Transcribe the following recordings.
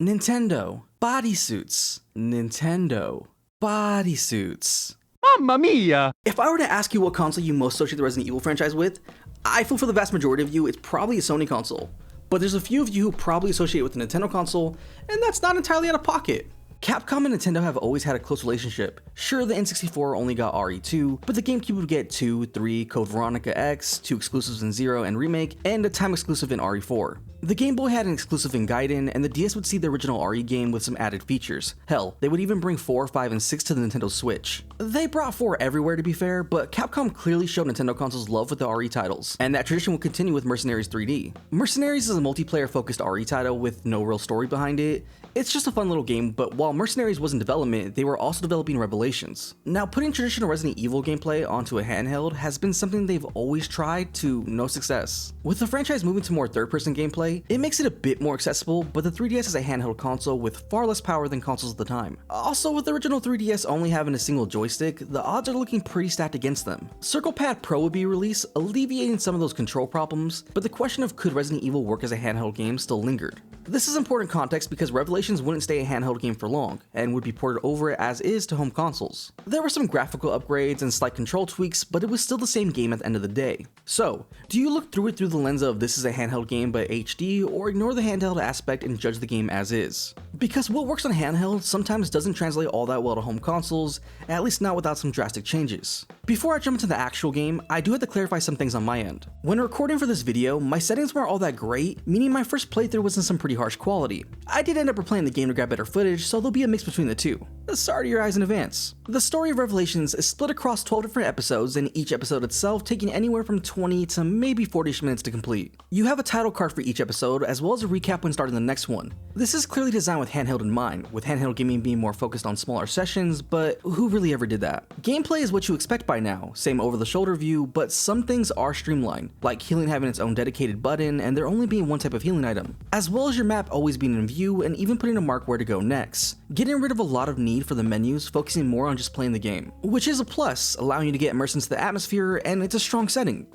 Nintendo. Bodysuits. Nintendo. Bodysuits. Mamma mia! If I were to ask you what console you most associate the Resident Evil franchise with, I feel for the vast majority of you it's probably a Sony console. But there's a few of you who probably associate with the Nintendo console, and that's not entirely out of pocket. Capcom and Nintendo have always had a close relationship. Sure, the N64 only got RE2, but the GameCube would get 2, 3, Code Veronica X, 2 exclusives in Zero and Remake, and a time exclusive in RE4. The Game Boy had an exclusive in Gaiden, and the DS would see the original RE game with some added features. Hell, they would even bring 4, 5, and 6 to the Nintendo Switch. They brought 4 everywhere to be fair, but Capcom clearly showed Nintendo consoles love with the RE titles, and that tradition will continue with Mercenaries 3D. Mercenaries is a multiplayer-focused RE title with no real story behind it. It's just a fun little game, but while Mercenaries was in development, they were also developing Revelations. Now, putting traditional Resident Evil gameplay onto a handheld has been something they've always tried to no success. With the franchise moving to more third-person gameplay, it makes it a bit more accessible, but the 3DS is a handheld console with far less power than consoles at the time. Also, with the original 3DS only having a single joystick, the odds are looking pretty stacked against them. Circle Pad Pro would be released, alleviating some of those control problems, but the question of could Resident Evil work as a handheld game still lingered. This is important context because Revelations wouldn't stay a handheld game for long, and would be ported over as is to home consoles. There were some graphical upgrades and slight control tweaks, but it was still the same game at the end of the day. So, do you look through it through the lens of this is a handheld game but HD, or ignore the handheld aspect and judge the game as is? Because what works on handheld sometimes doesn't translate all that well to home consoles, at least not without some drastic changes. Before I jump into the actual game, I do have to clarify some things on my end. When recording for this video, my settings weren't all that great, meaning my first playthrough was in some pretty harsh quality. I did end up replaying the game to grab better footage, so there'll be a mix between the two. Sorry to your eyes in advance. The story of Revelations is split across 12 different episodes, and each episode itself taking anywhere from 20 to maybe 40-ish minutes to complete. You have a title card for each episode, as well as a recap when starting the next one. This is clearly designed with handheld in mind, with handheld gaming being more focused on smaller sessions, but who really ever did that? Gameplay is what you expect by now, same over-the-shoulder view, but some things are streamlined, like healing having its own dedicated button and there only being one type of healing item, as well as your map always being in view and even putting a mark where to go next. Getting rid of a lot of need for the menus, focusing more on just playing the game, which is a plus, allowing you to get immersed into the atmosphere, and it's a strong setting.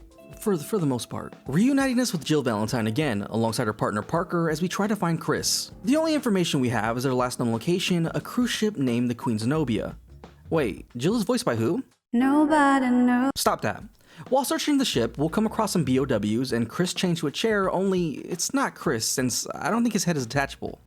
For the most part. Reuniting us with Jill Valentine again, alongside her partner Parker as we try to find Chris. The only information we have is their last known location, a cruise ship named the Queen Zenobia. Wait, Jill is voiced by who? Nobody knows. Stop that. While searching the ship, we'll come across some BOWs and Chris chained to a chair, only it's not Chris since I don't think his head is detachable.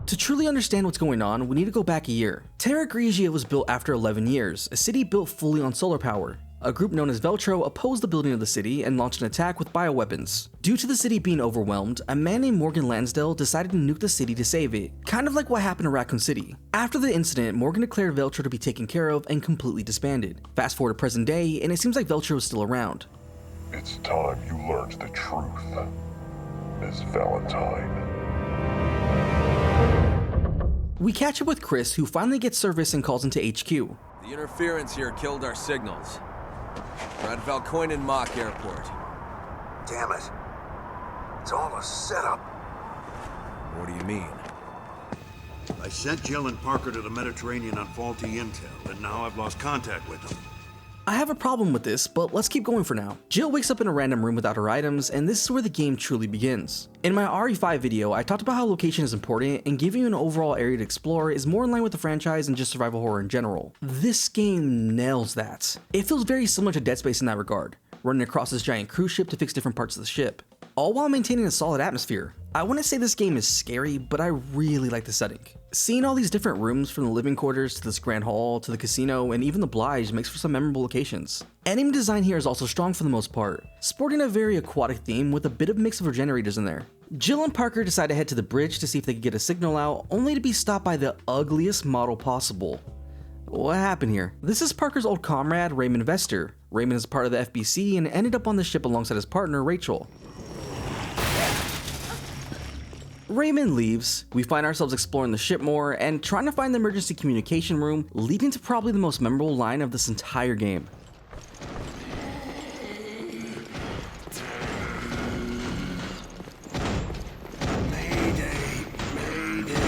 To truly understand what's going on, we need to go back a year. Terra Grigia was built after 11 years, a city built fully on solar power. A group known as Veltro opposed the building of the city and launched an attack with bioweapons. Due to the city being overwhelmed, a man named Morgan Lansdale decided to nuke the city to save it, kind of like what happened to Raccoon City. After the incident, Morgan declared Veltro to be taken care of and completely disbanded. Fast forward to present day, and it seems like Veltro is still around. It's time you learned the truth, Miss Valentine. We catch up with Chris, who finally gets service and calls into HQ. The interference here killed our signals. We're at Valcoinen Mock Airport. Damn it. It's all a setup. What do you mean? I sent Jill and Parker to the Mediterranean on faulty intel, and now I've lost contact with them. I have a problem with this, but let's keep going for now. Jill wakes up in a random room without her items, and this is where the game truly begins. In my RE5 video, I talked about how location is important, and giving you an overall area to explore is more in line with the franchise and just survival horror in general. This game nails that. It feels very similar to Dead Space in that regard, running across this giant cruise ship to fix different parts of the ship, all while maintaining a solid atmosphere. I wouldn't say this game is scary, but I really like the setting. Seeing all these different rooms from the living quarters to this grand hall to the casino and even the Blige makes for some memorable locations. Enemy design here is also strong for the most part, sporting a very aquatic theme with a bit of mix of regenerators in there. Jill and Parker decide to head to the bridge to see if they can get a signal out, only to be stopped by the ugliest model possible. What happened here? This is Parker's old comrade, Raymond Vester. Raymond is part of the FBC and ended up on the ship alongside his partner, Rachel. Raymond leaves, we find ourselves exploring the ship more and trying to find the emergency communication room, leading to probably the most memorable line of this entire game. Mayday, mayday.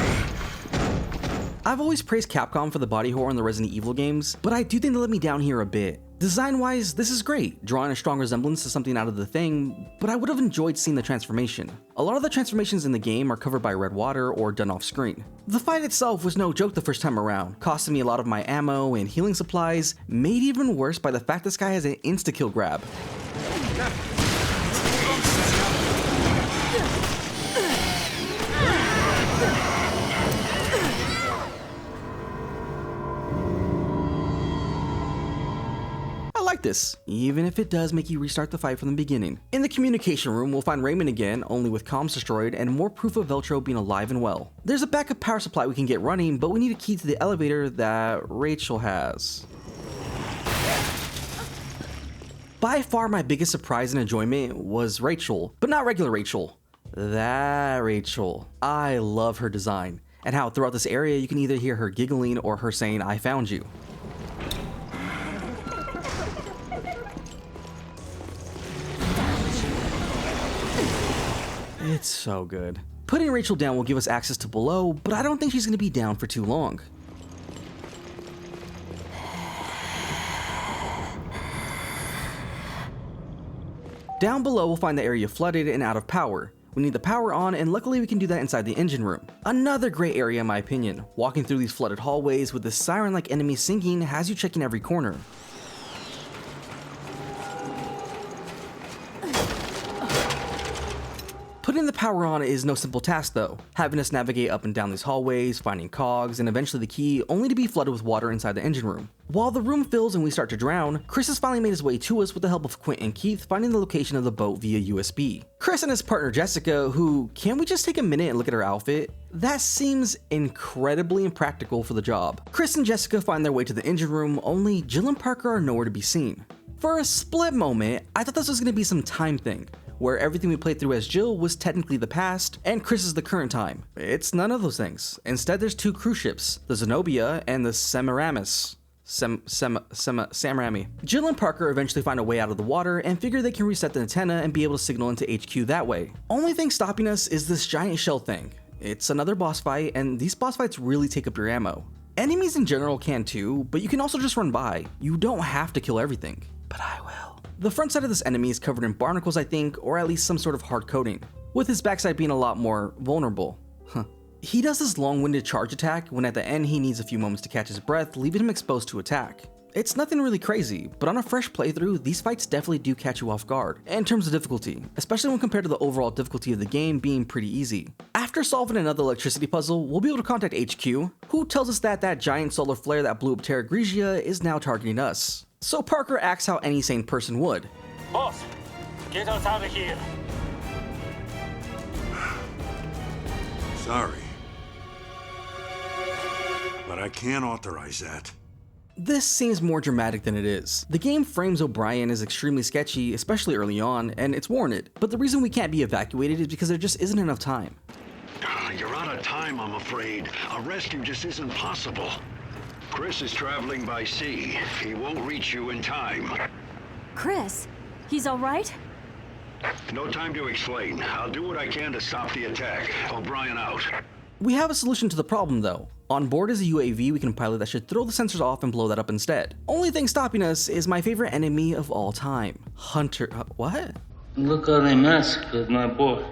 I've always praised Capcom for the body horror in the Resident Evil games, but I do think they let me down here a bit. Design-wise, this is great, drawing a strong resemblance to something out of The Thing, but I would have enjoyed seeing the transformation. A lot of the transformations in the game are covered by red water or done off screen. The fight itself was no joke the first time around, costing me a lot of my ammo and healing supplies, made even worse by the fact this guy has an insta-kill grab. This, even if it does make you restart the fight from the beginning. In the communication room, we'll find Raymond again, only with comms destroyed and more proof of Veltro being alive and well. There's a backup power supply we can get running, but we need a key to the elevator that Rachel has. By far my biggest surprise and enjoyment was Rachel, but not regular Rachel. That Rachel. I love her design, and how throughout this area you can either hear her giggling or her saying, "I found you." It's so good. Putting Rachel down will give us access to below, but I don't think she's going to be down for too long. Down below we'll find the area flooded and out of power. We need the power on, and luckily we can do that inside the engine room. Another great area in my opinion. Walking through these flooded hallways with the siren-like enemy singing has you checking every corner. Putting the power on is no simple task though, having us navigate up and down these hallways, finding cogs, and eventually the key, only to be flooded with water inside the engine room. While the room fills and we start to drown, Chris has finally made his way to us with the help of Quint and Keith finding the location of the boat via USB. Chris and his partner Jessica, who, can we just take a minute and look at her outfit? That seems incredibly impractical for the job. Chris and Jessica find their way to the engine room, only Jill and Parker are nowhere to be seen. For a split moment, I thought this was going to be some time thing, where everything we played through as Jill was technically the past, and Chris is the current time. It's none of those things. Instead, there's two cruise ships, the Zenobia and the Semiramis. Samrami. Jill and Parker eventually find a way out of the water and figure they can reset the antenna and be able to signal into HQ that way. Only thing stopping us is this giant shell thing. It's another boss fight, and these boss fights really take up your ammo. Enemies in general can too, but you can also just run by. You don't have to kill everything. But I will. The front side of this enemy is covered in barnacles, I think, or at least some sort of hard coating, with his backside being a lot more vulnerable. He does this long-winded charge attack when at the end he needs a few moments to catch his breath, leaving him exposed to attack. It's nothing really crazy, but on a fresh playthrough, these fights definitely do catch you off guard, in terms of difficulty, especially when compared to the overall difficulty of the game being pretty easy. After solving another electricity puzzle, we'll be able to contact HQ, who tells us that that giant solar flare that blew up Terra Grigia is now targeting us. So Parker acts how any sane person would. Boss, get us out of here. Sorry. But I can't authorize that. This seems more dramatic than it is. The game frames O'Brien as extremely sketchy, especially early on, and it's warranted. But the reason we can't be evacuated is because there just isn't enough time. You're out of time, I'm afraid. A rescue just isn't possible. Chris is traveling by sea. He won't reach you in time. Chris? He's all right? No time to explain. I'll do what I can to stop the attack. O'Brien out. We have a solution to the problem though. On board is a UAV we can pilot that should throw the sensors off and blow that up instead. Only thing stopping us is my favorite enemy of all time. Hunter. What? Look how they massacred my boy.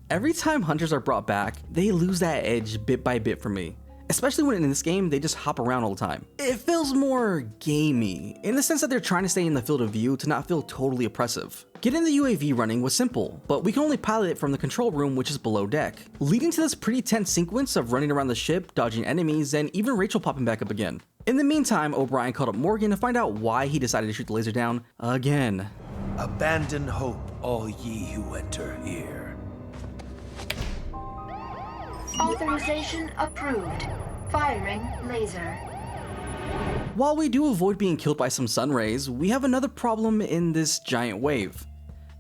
Every time hunters are brought back, they lose that edge bit by bit for me. Especially when in this game, they just hop around all the time. It feels more gamey, in the sense that they're trying to stay in the field of view to not feel totally oppressive. Getting the UAV running was simple, but we can only pilot it from the control room, which is below deck, leading to this pretty tense sequence of running around the ship, dodging enemies, and even Rachel popping back up again. In the meantime, O'Brien called up Morgan to find out why he decided to shoot the laser down again. Abandon hope, all ye who enter here. Authorization approved. Firing laser. While we do avoid being killed by some sun rays, we have another problem in this giant wave,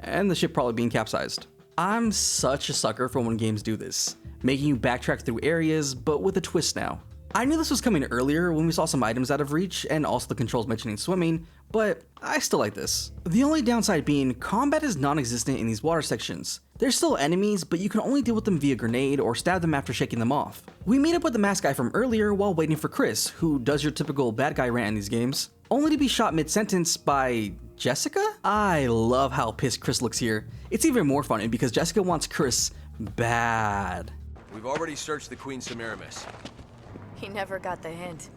and the ship probably being capsized. I'm such a sucker for when games do this, making you backtrack through areas, but with a twist now. I knew this was coming earlier when we saw some items out of reach, and also the controls mentioning swimming, but I still like this. The only downside being, combat is non-existent in these water sections. There's still enemies, but you can only deal with them via grenade or stab them after shaking them off. We meet up with the masked guy from earlier while waiting for Chris, who does your typical bad guy rant in these games. only to be shot mid-sentence by Jessica? I love how pissed Chris looks here. It's even more funny because Jessica wants Chris bad. We've already searched the Queen Semiramis. He never got the hint.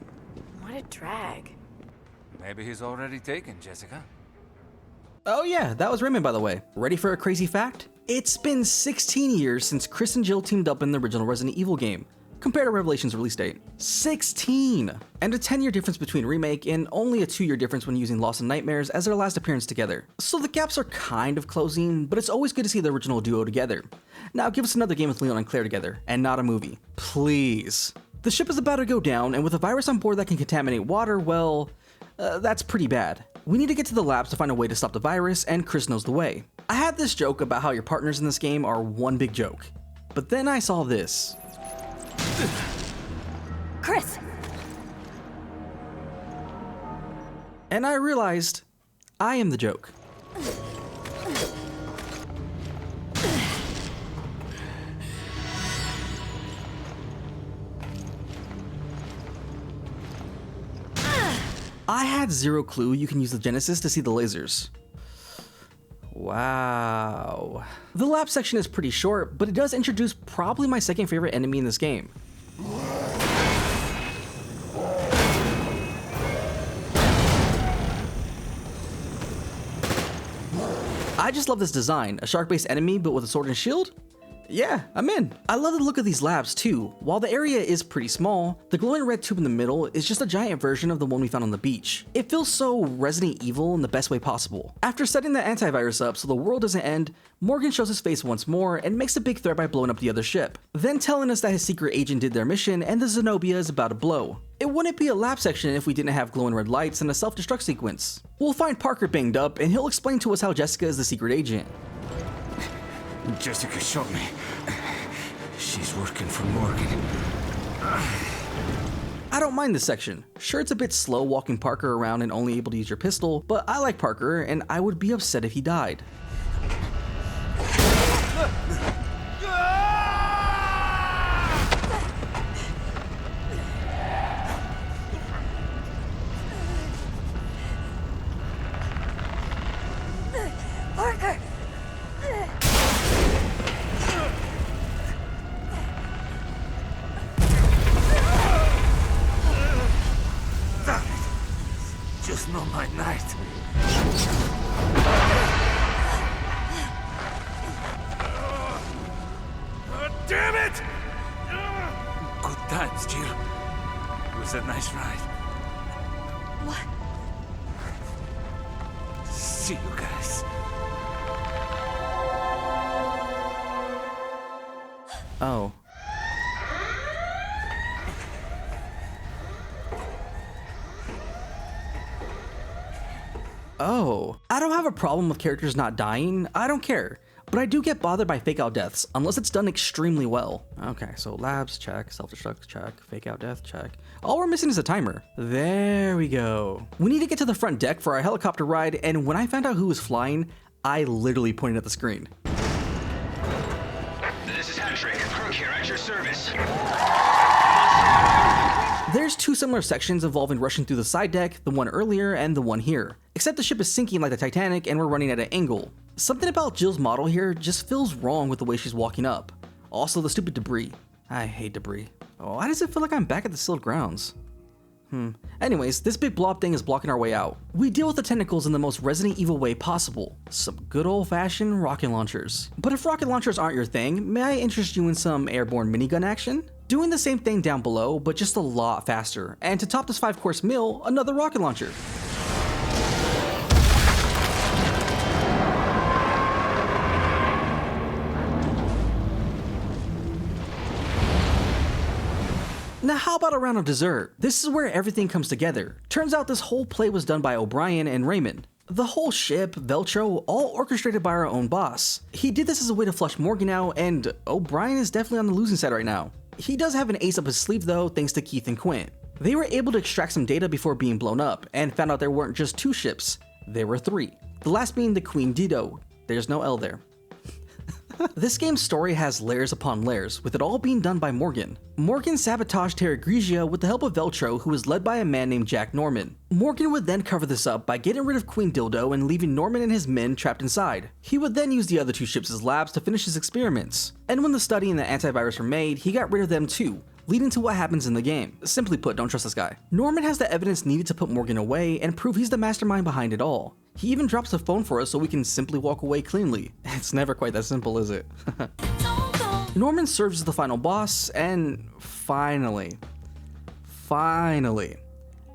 What a drag. Maybe he's already taken, Jessica. Oh yeah, that was Raymond, by the way. Ready for a crazy fact? It's been 16 years since Chris and Jill teamed up in the original Resident Evil game, compared to Revelation's release date. 16! And a 10-year difference between remake, and only a 2-year difference when using Lost in Nightmares as their last appearance together. So the gaps are kind of closing, but it's always good to see the original duo together. Now give us another game with Leon and Claire together, and not a movie. Please. The ship is about to go down, and with a virus on board that can contaminate water, well, that's pretty bad. We need to get to the labs to find a way to stop the virus, and Chris knows the way. I had this joke about how your partners in this game are one big joke. But then I saw this. Chris! And I realized I am the joke. I had zero clue you can use the Genesis to see the lasers. Wow. The lab section is pretty short, but it does introduce probably my second favorite enemy in this game. I just love this design, a shark-based enemy but with a sword and shield? Yeah, I'm in. I love the look of these labs too. While the area is pretty small, the glowing red tube in the middle is just a giant version of the one we found on the beach. It feels so Resident Evil in the best way possible. After setting the antivirus up so the world doesn't end, Morgan shows his face once more and makes a big threat by blowing up the other ship, then telling us that his secret agent did their mission and the Zenobia is about to blow. It wouldn't be a lab section if we didn't have glowing red lights and a self-destruct sequence. We'll find Parker banged up and he'll explain to us how Jessica is the secret agent. Jessica shot me. She's working for Morgan. I don't mind this section. Sure, it's a bit slow walking Parker around and only able to use your pistol, but I like Parker and I would be upset if he died. Parker! Just not my night. Damn it! Good times, Jill. It was a nice ride. What? See you guys. Oh. Oh. I don't have a problem with characters not dying, I don't care. But I do get bothered by fake out deaths, unless it's done extremely well. Okay, so labs, check, self-destruct, check, fake out death, check. All we're missing is a timer. There we go. We need to get to the front deck for our helicopter ride, and when I found out who was flying, I literally pointed at the screen. This is Patrick. Crook here at your service. There's two similar sections involving rushing through the side deck, the one earlier and the one here. Except the ship is sinking like the Titanic and we're running at an angle. Something about Jill's model here just feels wrong with the way she's walking up. Also the stupid debris. I hate debris. Why does it feel like I'm back at the sealed grounds? Anyways, this big blob thing is blocking our way out. We deal with the tentacles in the most Resident Evil way possible. Some good old-fashioned rocket launchers. But if rocket launchers aren't your thing, may I interest you in some airborne minigun action? Doing the same thing down below, but just a lot faster. And to top this 5-course meal, another rocket launcher. Now how about a round of dessert? This is where everything comes together. Turns out this whole play was done by O'Brien and Raymond. The whole ship, Veltro, all orchestrated by our own boss. He did this as a way to flush Morgan out, and O'Brien is definitely on the losing side right now. He does have an ace up his sleeve though, thanks to Keith and Quint. They were able to extract some data before being blown up, and found out there weren't just 2 ships, there were 3. The last being the Queen Dido. There's no L there. This game's story has layers upon layers, with it all being done by Morgan. Morgan sabotaged Terra Grigia with the help of Veltro, who was led by a man named Jack Norman. Morgan would then cover this up by getting rid of Queen Dildo and leaving Norman and his men trapped inside. He would then use the other two ships as labs to finish his experiments. And when the study and the antivirus were made, he got rid of them too, leading to what happens in the game. Simply put, don't trust this guy. Norman has the evidence needed to put Morgan away and prove he's the mastermind behind it all. He even drops a phone for us so we can simply walk away cleanly. It's never quite that simple, is it? Norman serves as the final boss, and finally,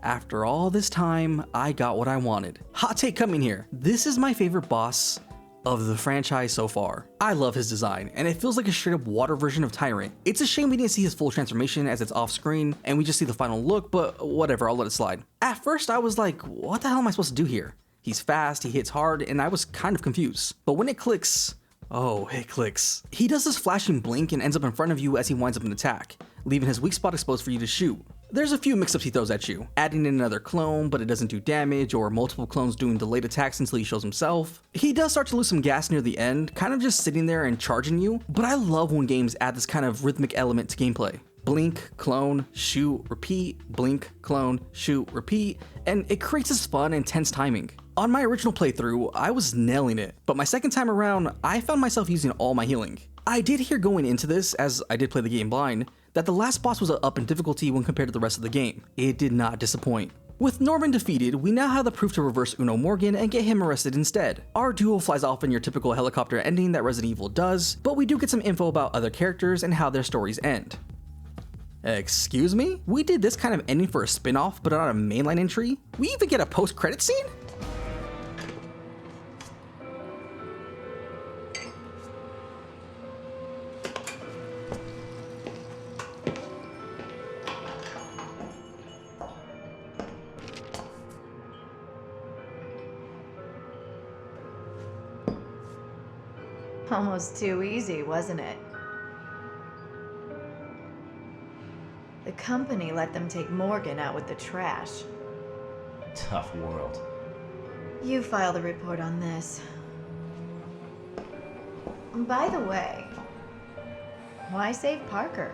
after all this time, I got what I wanted. Hot take coming here. This is my favorite boss of the franchise so far. I love his design, and it feels like a straight up water version of Tyrant. It's a shame we didn't see his full transformation as it's off screen, and we just see the final look, but whatever, I'll let it slide. At first, I was like, what the hell am I supposed to do here? He's fast, he hits hard, and I was kind of confused. But when it clicks, oh, it clicks. He does this flashing blink and ends up in front of you as he winds up an attack, leaving his weak spot exposed for you to shoot. There's a few mix-ups he throws at you, adding in another clone but it doesn't do damage, or multiple clones doing delayed attacks until he shows himself. He does start to lose some gas near the end, kind of just sitting there and charging you, but I love when games add this kind of rhythmic element to gameplay. Blink, clone, shoot, repeat, blink, clone, shoot, repeat, and it creates this fun, intense timing. On my original playthrough, I was nailing it, but my second time around, I found myself using all my healing. I did hear going into this, as I did play the game blind, that the last boss was up in difficulty when compared to the rest of the game. It did not disappoint. With Norman defeated, we now have the proof to reverse Uno Morgan and get him arrested instead. Our duo flies off in your typical helicopter ending that Resident Evil does, but we do get some info about other characters and how their stories end. Excuse me? We did this kind of ending for a spin-off, but not a mainline entry? We even get a post-credit scene? Almost too easy, wasn't it? The company let them take Morgan out with the trash. Tough world. You filed a report on this. By the way, why save Parker?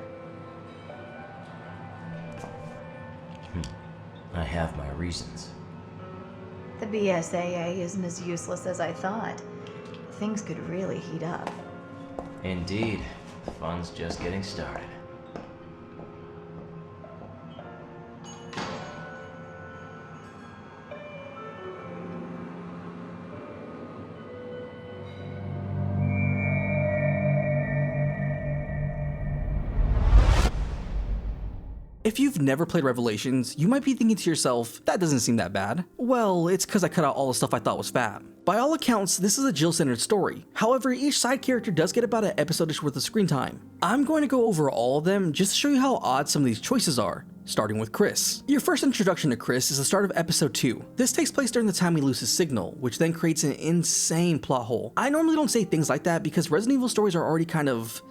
I have my reasons. The BSAA isn't as useless as I thought. Things could really heat up. Indeed. The fun's just getting started. If you've never played Revelations, you might be thinking to yourself, that doesn't seem that bad. Well, it's because I cut out all the stuff I thought was fab. By all accounts, this is a Jill-centered story. However, each side character does get about an episode-ish worth of screen time. I'm going to go over all of them just to show you how odd some of these choices are, starting with Chris. Your first introduction to Chris is the start of episode 2. This takes place during the time he loses signal, which then creates an insane plot hole. I normally don't say things like that because Resident Evil stories are already kind of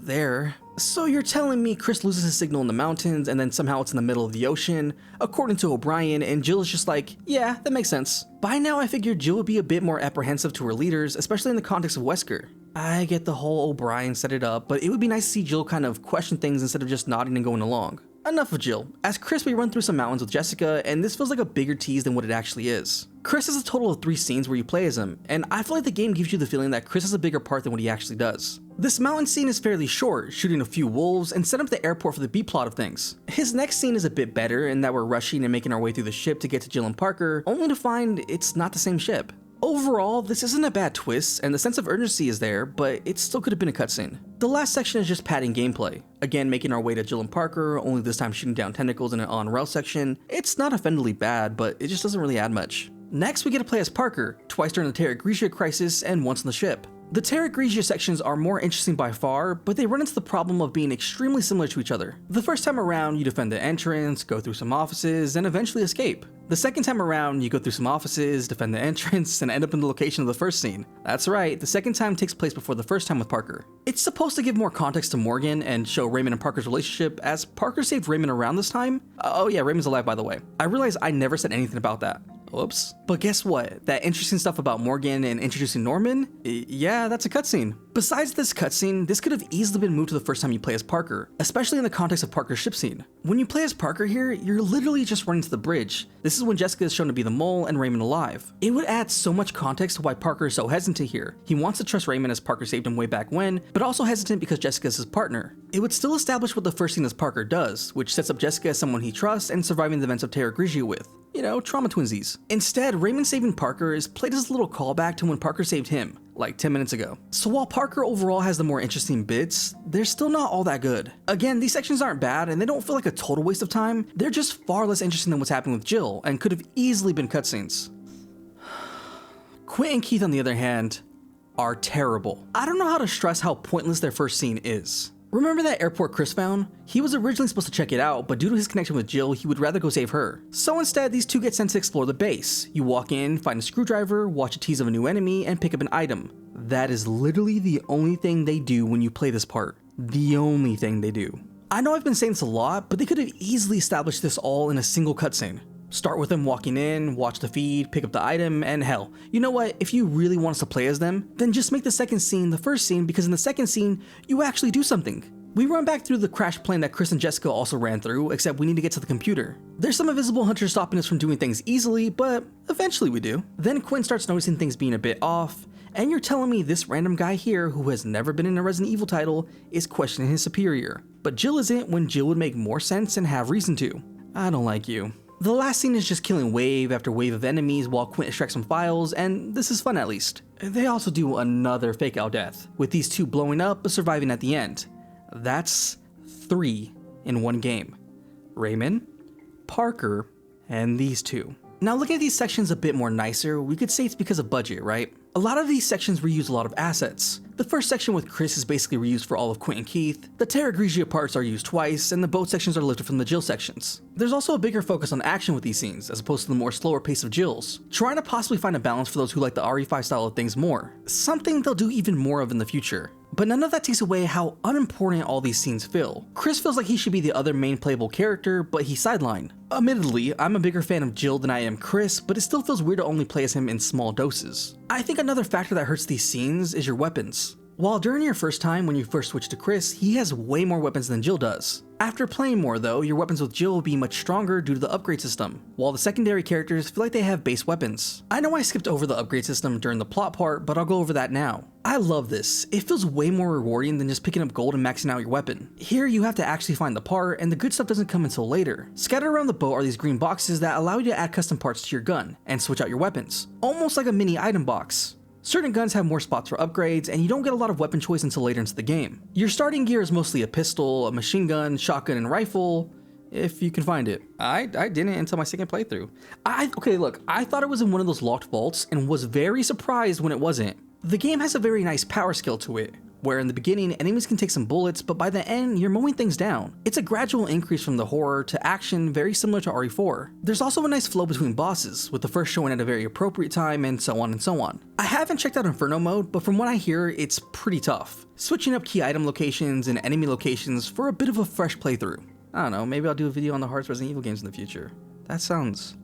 there. So you're telling me Chris loses his signal in the mountains and then somehow it's in the middle of the ocean, according to O'Brien, and Jill is just like, yeah, that makes sense. By now I figured Jill would be a bit more apprehensive to her leaders, especially in the context of Wesker. I get the whole O'Brien set it up, but it would be nice to see Jill kind of question things instead of just nodding and going along. Enough of Jill. As Chris, we run through some mountains with Jessica, and this feels like a bigger tease than what it actually is. Chris has a total of 3 scenes where you play as him, and I feel like the game gives you the feeling that Chris has a bigger part than what he actually does. This mountain scene is fairly short, shooting a few wolves and set up the airport for the B-plot of things. His next scene is a bit better in that we're rushing and making our way through the ship to get to Jill and Parker, only to find it's not the same ship. Overall, this isn't a bad twist, and the sense of urgency is there, but it still could have been a cutscene. The last section is just padding gameplay. Again, making our way to Jill and Parker, only this time shooting down tentacles in an on-rail section. It's not offendedly bad, but it just doesn't really add much. Next, we get to play as Parker, twice during the Terra Grigia crisis and once on the ship. The Terra Grigia sections are more interesting by far, but they run into the problem of being extremely similar to each other. The first time around, you defend the entrance, go through some offices, and eventually escape. The second time around, you go through some offices, defend the entrance, and end up in the location of the first scene. That's right, the second time takes place before the first time with Parker. It's supposed to give more context to Morgan and show Raymond and Parker's relationship, as Parker saved Raymond around this time. Oh yeah, Raymond's alive by the way. I realized I never said anything about that. Oops. But guess what? That interesting stuff about Morgan and introducing Norman? Yeah, that's a cutscene. Besides this cutscene, this could have easily been moved to the first time you play as Parker, especially in the context of Parker's ship scene. When you play as Parker here, you're literally just running to the bridge. This is when Jessica is shown to be the mole and Raymond alive. It would add so much context to why Parker is so hesitant here. He wants to trust Raymond as Parker saved him way back when, but also hesitant because Jessica is his partner. It would still establish what the first scene as Parker does, which sets up Jessica as someone he trusts and surviving the events of Terra Grigia with. You know, trauma twinsies. Instead, Raymond saving Parker is played as a little callback to when Parker saved him, like 10 minutes ago. So while Parker overall has the more interesting bits, they're still not all that good. Again, these sections aren't bad and they don't feel like a total waste of time, they're just far less interesting than what's happening with Jill and could have easily been cutscenes. Quint and Keith, on the other hand, are terrible. I don't know how to stress how pointless their first scene is. Remember that airport Chris found? He was originally supposed to check it out, but due to his connection with Jill, he would rather go save her. So instead, these two get sent to explore the base. You walk in, find a screwdriver, watch a tease of a new enemy, and pick up an item. That is literally the only thing they do when you play this part. The only thing they do. I know I've been saying this a lot, but they could have easily established this all in a single cutscene. Start with them walking in, watch the feed, pick up the item, and hell, you know what, if you really want us to play as them, then just make the second scene the first scene, because in the second scene, you actually do something. We run back through the crash plane that Chris and Jessica also ran through, except we need to get to the computer. There's some invisible hunters stopping us from doing things easily, but eventually we do. Then Quinn starts noticing things being a bit off, and you're telling me this random guy here who has never been in a Resident Evil title is questioning his superior. But Jill isn't when Jill would make more sense and have reason to. I don't like you. The last scene is just killing wave after wave of enemies while Quint extracts some files, and this is fun at least. They also do another fake out death, with these two blowing up but surviving at the end. That's 3 in one game. Raymond, Parker, and these two. Now looking at these sections a bit more nicer, we could say it's because of budget, right? A lot of these sections reuse a lot of assets. The first section with Chris is basically reused for all of Quint and Keith, the Terra Grigia parts are used twice, and the boat sections are lifted from the Jill sections. There's also a bigger focus on action with these scenes, as opposed to the more slower pace of Jill's, trying to possibly find a balance for those who like the RE5 style of things more, something they'll do even more of in the future. But none of that takes away how unimportant all these scenes feel. Chris feels like he should be the other main playable character, but he's sidelined. Admittedly, I'm a bigger fan of Jill than I am Chris, but it still feels weird to only play as him in small doses. I think another factor that hurts these scenes is your weapons. While during your first time when you first switch to Chris, he has way more weapons than Jill does. After playing more though, your weapons with Jill will be much stronger due to the upgrade system, while the secondary characters feel like they have base weapons. I know I skipped over the upgrade system during the plot part, but I'll go over that now. I love this. It feels way more rewarding than just picking up gold and maxing out your weapon. Here you have to actually find the part, and the good stuff doesn't come until later. Scattered around the boat are these green boxes that allow you to add custom parts to your gun, and switch out your weapons. Almost like a mini item box. Certain guns have more spots for upgrades, and you don't get a lot of weapon choice until later into the game. Your starting gear is mostly a pistol, a machine gun, shotgun, and rifle, if you can find it. I didn't until my second playthrough. Okay, look, I thought it was in one of those locked vaults, and was very surprised when it wasn't. The game has a very nice power skill to it, where in the beginning, enemies can take some bullets, but by the end, you're mowing things down. It's a gradual increase from the horror to action, very similar to RE4. There's also a nice flow between bosses, with the first showing at a very appropriate time, and so on and so on. I haven't checked out Inferno mode, but from what I hear, it's pretty tough. Switching up key item locations and enemy locations for a bit of a fresh playthrough. I don't know, maybe I'll do a video on the hardest Resident Evil games in the future. That sounds...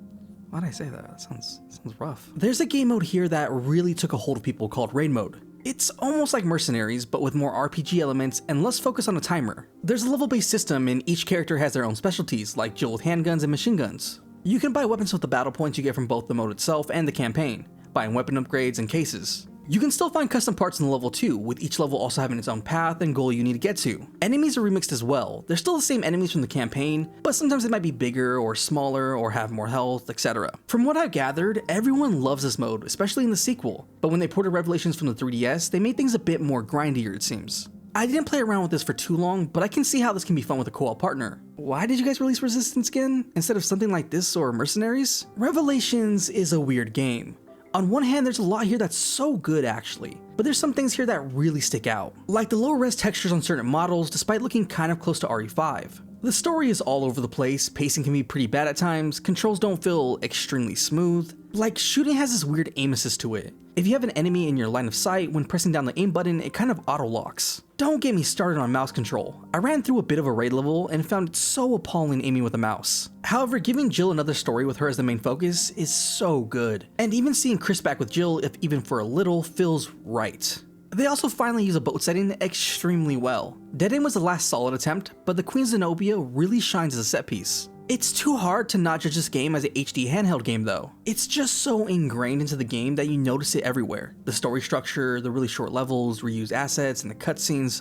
why'd I say that? That sounds rough. There's a game mode here that really took a hold of people called Raid Mode. It's almost like Mercenaries, but with more RPG elements and less focus on a timer. There's a level-based system and each character has their own specialties, like Jill with handguns and machine guns. You can buy weapons with the battle points you get from both the mode itself and the campaign, buying weapon upgrades and cases. You can still find custom parts in the level too, with each level also having its own path and goal you need to get to. Enemies are remixed as well. They're still the same enemies from the campaign, but sometimes they might be bigger or smaller or have more health, etc. From what I've gathered, everyone loves this mode, especially in the sequel, but when they ported Revelations from the 3DS, they made things a bit more grindier it seems. I didn't play around with this for too long, but I can see how this can be fun with a co-op partner. Why did you guys release Resistance again, instead of something like this or Mercenaries? Revelations is a weird game. On one hand, there's a lot here that's so good actually, but there's some things here that really stick out, like the low res textures on certain models despite looking kind of close to RE5. The story is all over the place, pacing can be pretty bad at times, controls don't feel extremely smooth. Like, shooting has this weird aim assist to it. If you have an enemy in your line of sight, when pressing down the aim button, it kind of auto-locks. Don't get me started on mouse control. I ran through a bit of a raid level and found it so appalling aiming with a mouse. However, giving Jill another story with her as the main focus is so good. And even seeing Chris back with Jill, if even for a little, feels right. They also finally use a boat setting extremely well. Dead End was the last solid attempt, but the Queen Zenobia really shines as a set piece. It's too hard to not judge this game as an HD handheld game though. It's just so ingrained into the game that you notice it everywhere. The story structure, the really short levels, reused assets, and the cutscenes,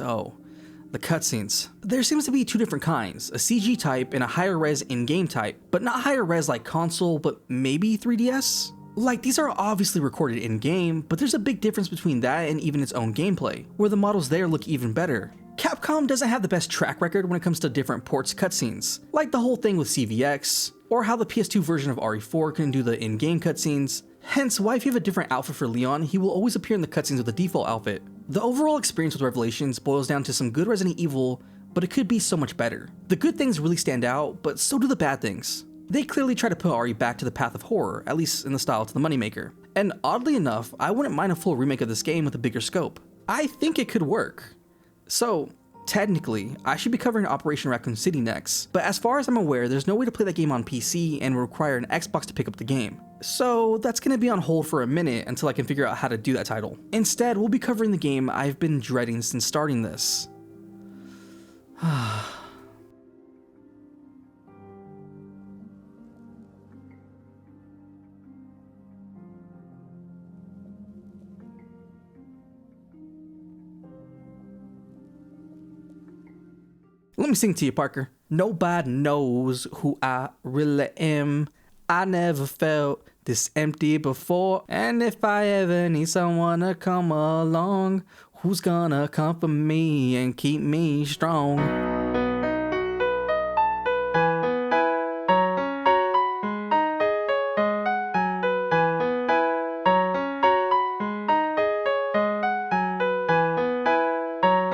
the cutscenes. There seems to be two different kinds, a CG type and a higher res in-game type, but not higher res like console, but maybe 3DS? Like, these are obviously recorded in-game, but there's a big difference between that and even its own gameplay, where the models there look even better. Capcom doesn't have the best track record when it comes to different ports cutscenes, like the whole thing with CVX, or how the PS2 version of RE4 can do the in-game cutscenes. Hence why if you have a different outfit for Leon, he will always appear in the cutscenes with the default outfit. The overall experience with Revelations boils down to some good Resident Evil, but it could be so much better. The good things really stand out, but so do the bad things. They clearly try to put RE back to the path of horror, at least in the style to the moneymaker. And oddly enough, I wouldn't mind a full remake of this game with a bigger scope. I think it could work. So, technically, I should be covering Operation Raccoon City next, but as far as I'm aware, there's no way to play that game on PC and will require an Xbox to pick up the game. So that's gonna be on hold for a minute until I can figure out how to do that title. Instead, we'll be covering the game I've been dreading since starting this. Let me sing to you, Parker. Nobody knows who I really am. I never felt this empty before. And if I ever need someone to come along, who's gonna comfort me and keep me strong?